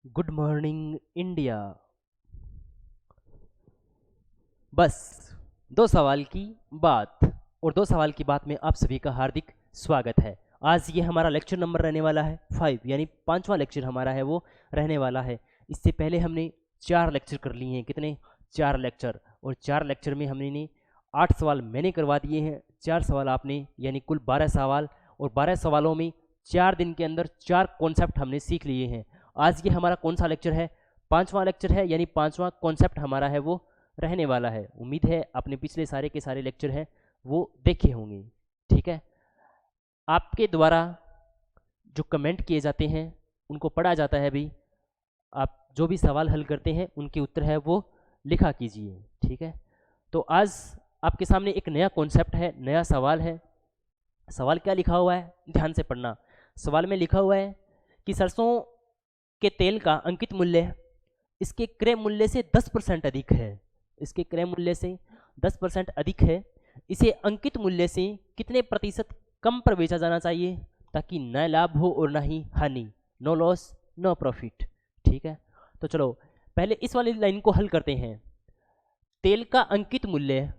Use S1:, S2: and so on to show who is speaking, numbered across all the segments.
S1: Good morning India. बस दो सवाल की बात, और दो सवाल की बात में आप सभी का हार्दिक स्वागत है। आज ये हमारा लेक्चर नंबर रहने वाला है 5, यानी पांचवा लेक्चर हमारा है वो रहने वाला है। इससे पहले हमने 4 लेक्चर कर लिए हैं। कितने? 4 लेक्चर। और 4 लेक्चर में हमने 8 सवाल मैंने करवा दिए हैं, 4 सवाल आपने, यानी कुल 12 सवाल। और 12 सवालों में 4 दिन के अंदर 4 कॉन्सेप्ट हमने सीख लिए हैं। आज ये हमारा कौन सा लेक्चर है? पांचवा लेक्चर है, यानी पांचवा कॉन्सेप्ट हमारा है वो रहने वाला है। उम्मीद है आपने पिछले सारे के सारे लेक्चर हैं वो देखे होंगे। ठीक है, आपके द्वारा जो कमेंट किए जाते हैं उनको पढ़ा जाता है भी। आप जो भी सवाल हल करते हैं उनके उत्तर है वो लिखा कीजिए। ठीक है, तो आज आपके सामने एक नया कॉन्सेप्ट है, नया सवाल है। सवाल क्या लिखा हुआ है, ध्यान से पढ़ना। सवाल में लिखा हुआ है कि सरसों के तेल का अंकित मूल्य इसके क्रय मूल्य से 10% अधिक है। इसके क्रय मूल्य से 10% अधिक है। इसे अंकित मूल्य से कितने प्रतिशत कम पर बेचा जाना चाहिए ताकि न लाभ हो और न ही हानि, नो लॉस नो प्रॉफिट। ठीक है, तो चलो पहले इस वाली लाइन को हल करते हैं। तेल का अंकित मूल्य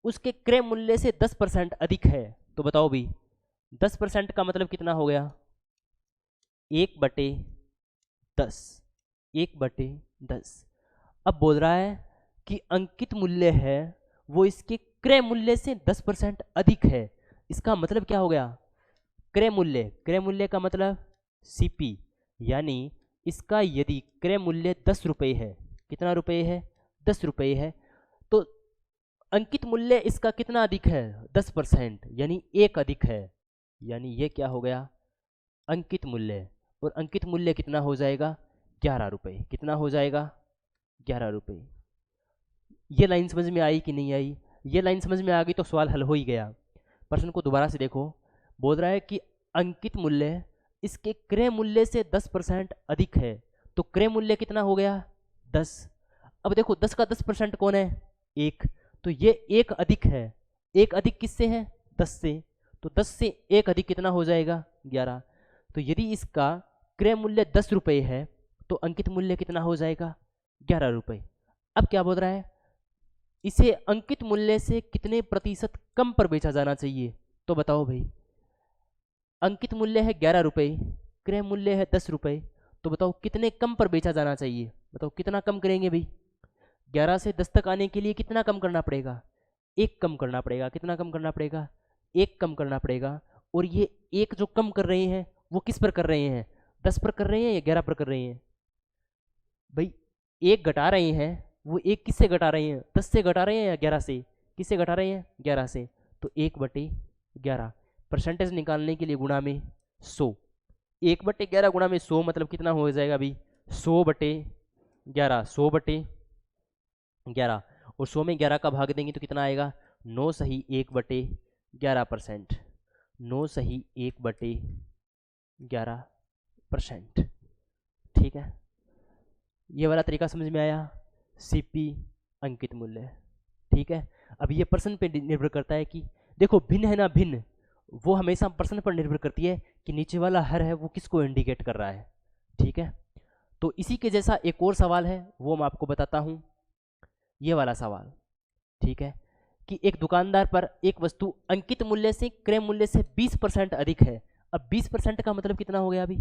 S1: उसके क्रय मूल्य से 10% अधिक है, तो बताओ भी 10% का मतलब कितना हो गया? 1/10। 1/10। अब बोल रहा है कि अंकित मूल्य है वो इसके क्रय मूल्य से 10% अधिक है। इसका मतलब क्या हो गया? क्रय मूल्य, क्रय मूल्य का मतलब सीपी, यानी इसका यदि क्रय मूल्य 10 रुपये है, कितना रुपये है? 10 रुपये है, तो अंकित मूल्य इसका कितना अधिक है? 10%, यानी 1 अधिक है। यानी ये क्या हो गया? अंकित मूल्य। और अंकित मूल्य कितना हो जाएगा? 11 रुपये। कितना हो जाएगा? 11 रुपये। ये लाइन समझ में आई कि नहीं आई? ये लाइन समझ में आ गई तो सवाल हल हो ही गया। प्रश्न को दोबारा से देखो। बोल रहा है कि अंकित मूल्य इसके क्रय मूल्य से 10% अधिक है, तो क्रय मूल्य कितना हो गया? 10। अब देखो 10 का 10% कौन है? 1। तो ये 1 अधिक है। 1 अधिक किससे है? 10 से। तो 10 से 1 अधिक कितना हो जाएगा? 11। तो यदि इसका क्रय मूल्य 10 रुपये है तो अंकित मूल्य कितना हो जाएगा? 11 रुपये। अब क्या बोल रहा है? इसे अंकित मूल्य से कितने प्रतिशत कम पर बेचा जाना चाहिए? तो बताओ भाई, अंकित मूल्य है 11 रुपये, क्रय मूल्य है 10 रुपये, तो बताओ कितने कम पर बेचा जाना चाहिए? बताओ कितना कम करेंगे भाई? 11 से 10 तक आने के लिए कितना कम करना पड़ेगा? 1 कम करना पड़ेगा। कितना कम करना पड़ेगा? 1 कम करना पड़ेगा। और ये 1 जो कम कर रहे हैं वो किस पर कर रहे हैं? 10 पर कर रहे हैं या 11 पर कर रहे हैं? भाई 1 घटा रहे हैं, वो 1 किससे घटा रहे हैं? 10 से घटा रहे हैं या 11 से? किससे घटा रहे हैं? 11 से। तो 1/11 परसेंटेज निकालने के लिए गुणा में 100। 1/11 गुणा में 100 मतलब कितना हो जाएगा अभी? 100/11। 100/11, और 100 में 11 का भाग देंगे तो कितना आएगा? 9 सही 1/11%। 9 सही 1/11%। ठीक है, ये वाला तरीका समझ में आया? सीपी, अंकित मूल्य। ठीक है, अब ये पर्सन पे निर्भर करता है कि देखो भिन्न है ना, भिन्न, वो हमेशा पर्सन पर निर्भर करती है कि नीचे वाला हर है वो किसको इंडिकेट कर रहा है। ठीक है, तो इसी के जैसा एक और सवाल है वो मैं आपको बताता हूँ। ये वाला सवाल, ठीक है, कि एक दुकानदार पर एक वस्तु अंकित मूल्य से क्रय मूल्य से 20% अधिक है। अब 20% का मतलब कितना हो गया अभी?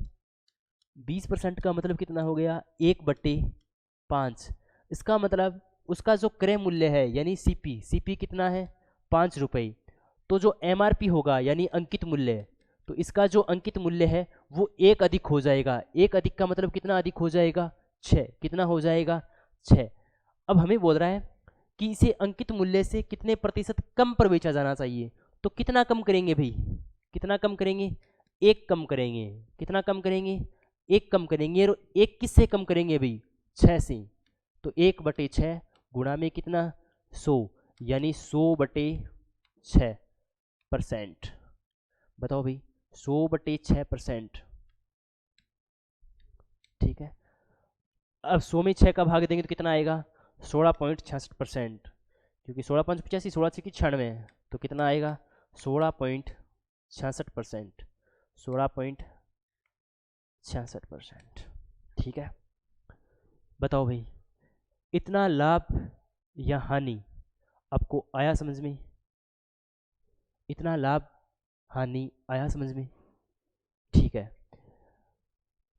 S1: 20% का मतलब कितना हो गया? 1/5। इसका मतलब उसका जो क्रय मूल्य है यानी सीपी, सीपी कितना है? 5 रुपये। तो जो एमआरपी होगा यानी अंकित मूल्य, तो इसका जो अंकित मूल्य है वो 1 अधिक हो जाएगा। 1 अधिक का मतलब कितना अधिक हो जाएगा? 6। कितना हो जाएगा? 6। अब हमें बोल रहा है कि इसे अंकित मूल्य से कितने प्रतिशत कम पर बेचा जाना चाहिए, तो कितना कम करेंगे भाई? कितना कम करेंगे? 1 कम करेंगे। कितना कम करेंगे? 1 कम करेंगे। और 1 किससे कम करेंगे भाई? 6 से। तो 1/6 गुणा में कितना? 100, यानी 100/6%। बताओ भाई, 100/6%। ठीक है, अब 100 में 6 का भाग देंगे तो कितना आएगा? 16.66%। क्योंकि 16 5 85, 16 6 96, तो कितना आएगा? 16.66%। 16.66%। ठीक है, बताओ भाई, इतना लाभ या हानि आपको आया समझ में? इतना लाभ हानि आया समझ में? ठीक है,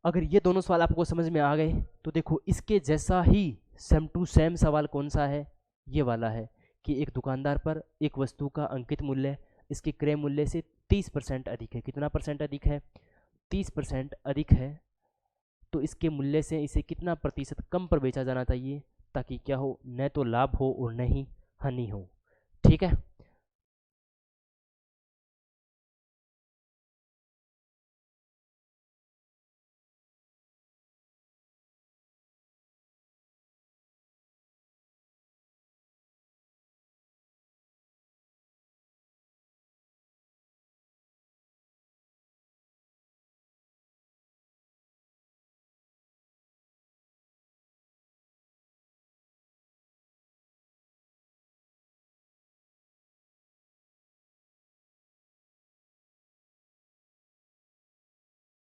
S1: अगर ये दोनों सवाल आपको समझ में आ गए तो देखो इसके जैसा ही सेम टू सेम सवाल कौन सा है, ये वाला है कि एक दुकानदार पर एक वस्तु का अंकित मूल्य इसके क्रय मूल्य से 30% अधिक है। कितना परसेंट अधिक है? 30% अधिक है। तो इसके मूल्य से इसे कितना प्रतिशत कम पर बेचा जाना चाहिए ताकि क्या हो, न तो लाभ हो और न ही हानि हो। ठीक है।